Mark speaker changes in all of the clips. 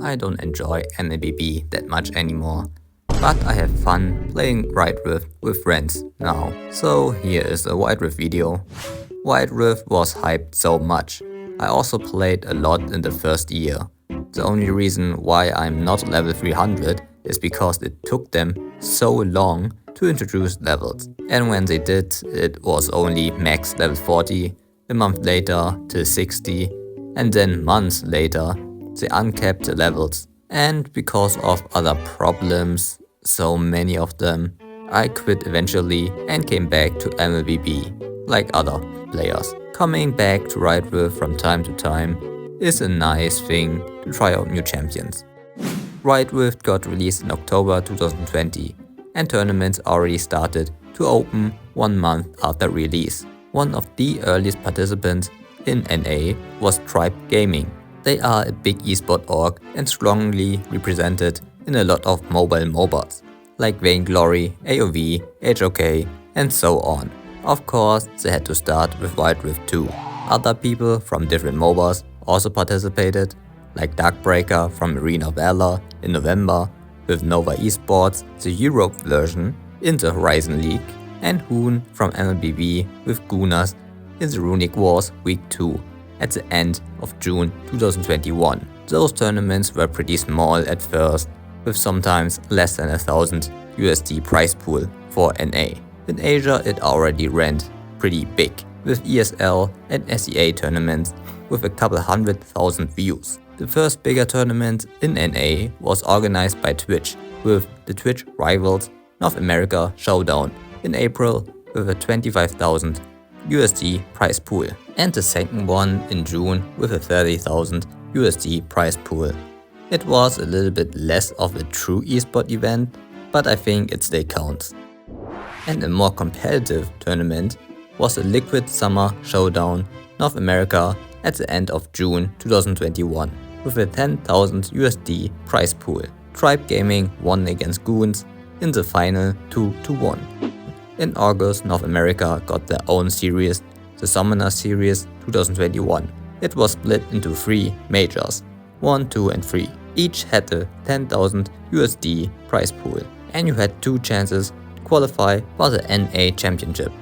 Speaker 1: I don't enjoy MLBB that much anymore, but I have fun playing Wild Rift with friends now. So here is a Wild Rift video. Wild Rift was hyped so much. I also played a lot in the first year. The only reason why I'm not level 300 is because it took them so long to introduce levels. And when they did, it was only max level 40, a month later till 60, and then months later they uncapped the levels. And because of other problems, so many of them, I quit eventually and came back to MLBB, like other players. Coming back to Wild Rift from time to time is a nice thing to try out new champions. Wild Rift got released in October 2020 and tournaments already started to open 1 month after release. One of the earliest participants in NA was Tribe Gaming. They are a big esport org and strongly represented in a lot of mobile MOBAs, like Vainglory, AoV, HOK, and so on. Of course, they had to start with Wild Rift 2. Other people from different MOBAs also participated, like Darkbreaker from Arena of Valor in November, with Nova Esports, the Europe version, in the Horizon League, and Hoon from MLBB with Gunas in the Runic Wars Week 2 at the end of June 2021. Those tournaments were pretty small at first, with sometimes less than $1,000 prize pool for NA. In Asia it already went pretty big, with ESL and SEA tournaments with a couple 100,000 views. The first bigger tournament in NA was organized by Twitch with the Twitch Rivals North America Showdown in April with a $25,000 prize pool, and the second one in June with a $30,000 prize pool. It was a little bit less of a true esport event, but I think it still counts. And a more competitive tournament was the Liquid Summer Showdown North America at the end of June 2021 with a $10,000 prize pool. Tribe Gaming won against Goons in the final 2-1. In August, North America got their own series, the Summoner Series 2021. It was split into 3 majors, 1, 2 and 3. Each had a $10,000 prize pool, and you had 2 chances to qualify for the NA Championship.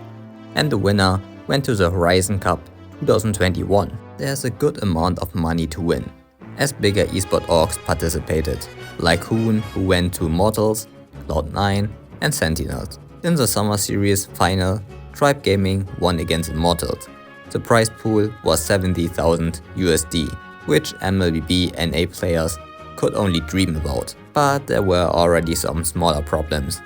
Speaker 1: And the winner went to the Horizon Cup 2021. There's a good amount of money to win, as bigger esport orgs participated, like Hoon, who went to Mortals, Cloud9 and Sentinels. In the Summer Series final, Tribe Gaming won against Immortals. The prize pool was $70,000, which MLBB NA players could only dream about. But there were already some smaller problems.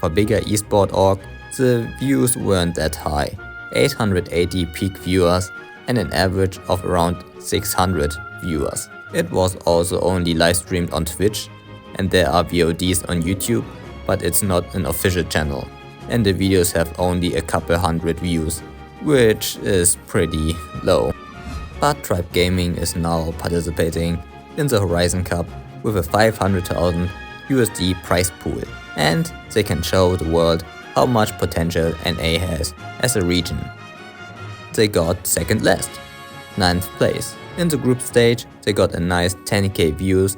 Speaker 1: For bigger esport org, the views weren't that high. 880 peak viewers and an average of around 600 viewers. It was also only live streamed on Twitch, and there are VODs on YouTube, but it's not an official channel, and the videos have only a couple hundred views, which is pretty low. But Tribe Gaming is now participating in the Horizon Cup with a $500,000 prize pool, and they can show the world how much potential NA has as a region. They got second last, 9th place. In the group stage they got a nice 10k views,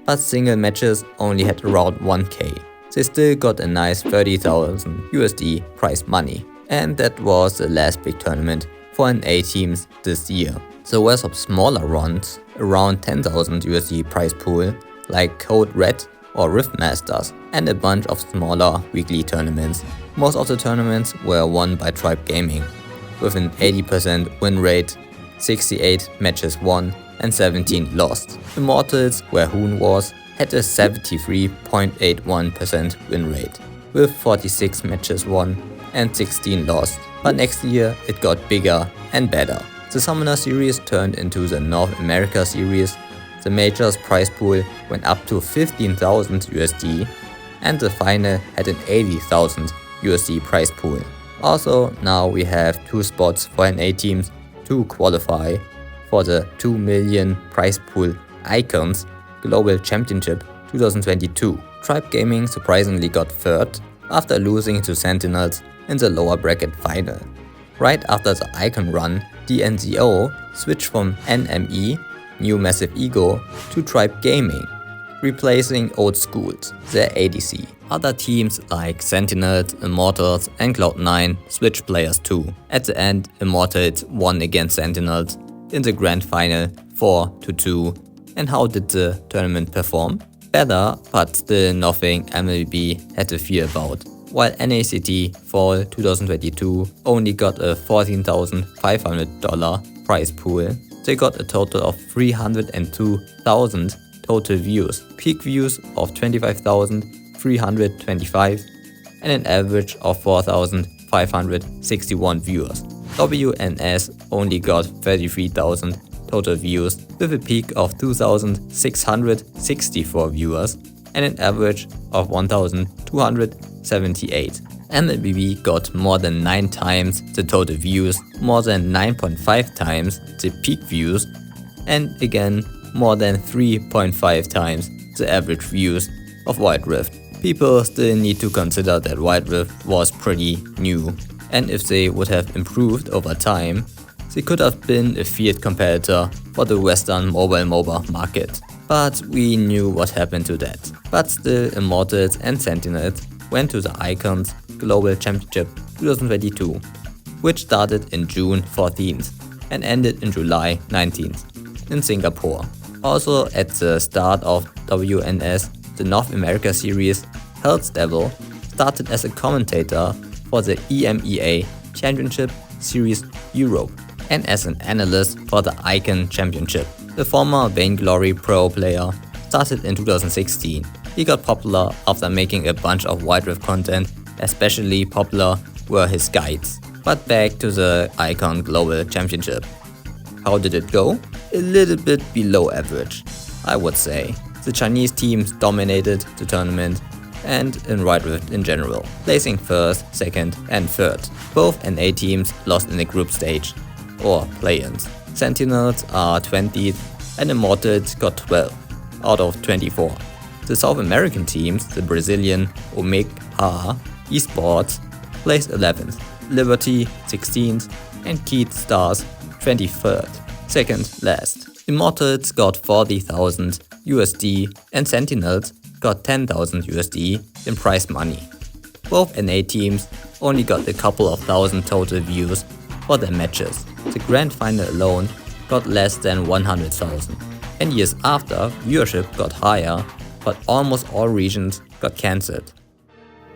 Speaker 1: but single matches only had around 1k. They still got a nice $30,000 prize money, and that was the last big tournament for NA teams this year. There were some smaller runs, around $10,000 prize pool, like Code Red or Rift Masters, and a bunch of smaller weekly tournaments. Most of the tournaments were won by Tribe Gaming, with an 80% win rate, 68 matches won and 17 lost. Immortals, where Hoon was, had a 73.81% win rate, with 46 matches won and 16 lost. But next year it got bigger and better. The Summoner Series turned into the North America Series. The majors prize pool went up to $15,000, and the final had an $80,000 prize pool. Also, now we have 2 spots for NA teams to qualify for the $2 million prize pool Icons Global Championship 2022. Tribe Gaming surprisingly got 3rd after losing to Sentinels in the lower bracket final. Right after the Icon run, the NCO switched from NME new massive ego to Tribe Gaming, replacing old schools, their ADC. Other teams like Sentinels, Immortals and Cloud9 switched players too. At the end, Immortals won against Sentinels in the grand final 4-2. And how did the tournament perform? Better, but still nothing MLB had to fear about. While NACT Fall 2022 only got a $14,500 prize pool, they got a total of 302,000 total views, peak views of 25,325 and an average of 4,561 viewers. WNS only got 33,000 total views with a peak of 2,664 viewers and an average of 1,278. MLB got more than 9 times the total views, more than 9.5 times the peak views, and again more than 3.5 times the average views of Wild Rift. People still need to consider that Wild Rift was pretty new, and if they would have improved over time, they could have been a fierce competitor for the Western mobile MOBA market. But we knew what happened to that. But still, Immortals and Sentinels went to the Icons Global Championship 2022, which started in June 14th and ended in July 19th in Singapore. Also at the start of WNS, the North America series, Hell's Devil started as a commentator for the EMEA Championship Series Europe and as an analyst for the Icon Championship. The former Vainglory Pro player started in 2016. He got popular after making a bunch of Wild Rift content, especially popular were his guides. But back to the Icon Global Championship. How did it go? A little bit below average, I would say. The Chinese teams dominated the tournament and in Wild Rift in general, placing first, second and third. Both NA teams lost in the group stage, or play-ins. Sentinels are 20th and Immortals got 12 out of 24. The South American teams, the Brazilian Omega Esport, placed 11th, Liberty 16th and Keith Stars 23rd, second last. Immortals got 40,000 USD and Sentinels got 10,000 USD in prize money. Both NA teams only got a couple of thousand total views for their matches. The grand final alone got less than 100,000. And years after, viewership got higher, but almost all regions got cancelled.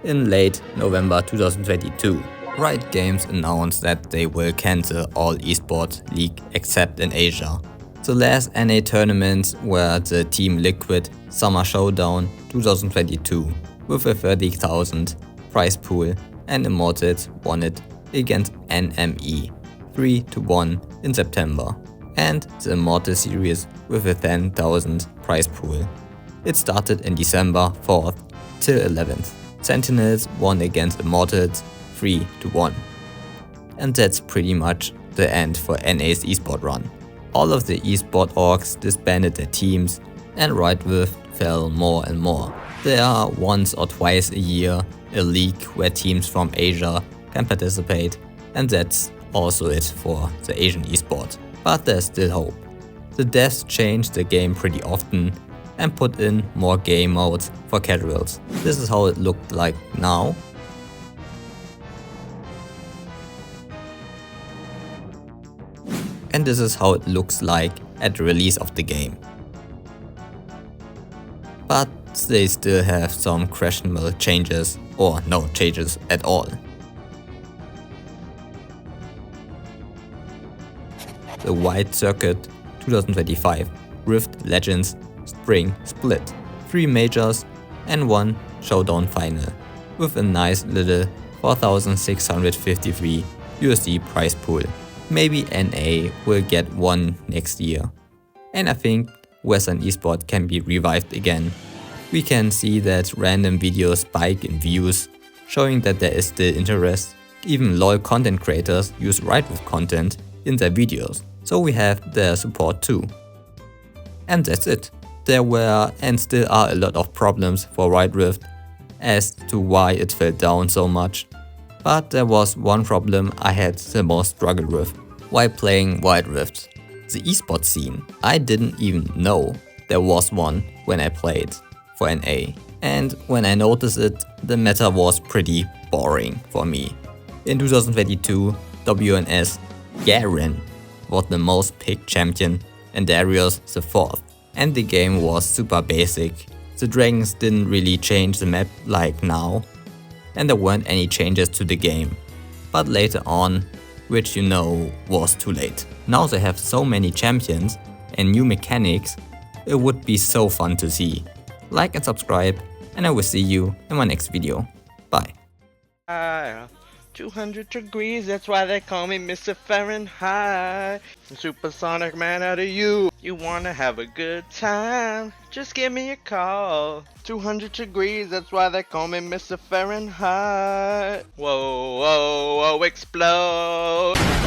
Speaker 1: In late November 2022, Riot Games announced that they will cancel all esports league except in Asia. The last NA tournaments were the Team Liquid Summer Showdown 2022 with a 30,000 prize pool, and Immortals won it against NME 3-1 in September, and the Immortal series with a 10,000 prize pool. It started in December 4th till 11th. Sentinels won against Immortals 3-1. And that's pretty much the end for NA's esport run. All of the esport orgs disbanded their teams and Riot Rift fell more and more. There are once or twice a year a league where teams from Asia can participate, and that's also it for the Asian esport. But there's still hope. The devs changed the game pretty often and put in more game modes for casuals. This is how it looked like now. And this is how it looks like at the release of the game. But they still have some questionable changes, or no changes at all. The White Circuit 2025 Rift Legends Spring Split, 3 majors and 1 showdown final, with a nice little 4,653 USD prize pool. Maybe NA will get one next year. And I think Western Esport can be revived again. We can see that random videos spike in views, showing that there is still interest. Even loyal content creators use Riot Rift content in their videos, so we have their support too. And that's it. There were and still are a lot of problems for Riot Rift as to why it fell down so much. But there was one problem I had the most struggle with while playing Wild Rift. The esports scene. I didn't even know there was one when I played for NA. And when I noticed it, the meta was pretty boring for me. In 2022, WNS Garen was the most picked champion and Darius the fourth. And the game was super basic. The dragons didn't really change the map like now. And there weren't any changes to the game. But later on, which you know was too late. Now they have so many champions and new mechanics, it would be so fun to see. Like and subscribe, and I will see you in my next video. Bye.
Speaker 2: 200 degrees, that's why they call me Mr. Fahrenheit. Supersonic man out of you. You wanna have a good time? Just give me a call. 200 degrees, that's why they call me Mr. Fahrenheit. Whoa, whoa, whoa, explode.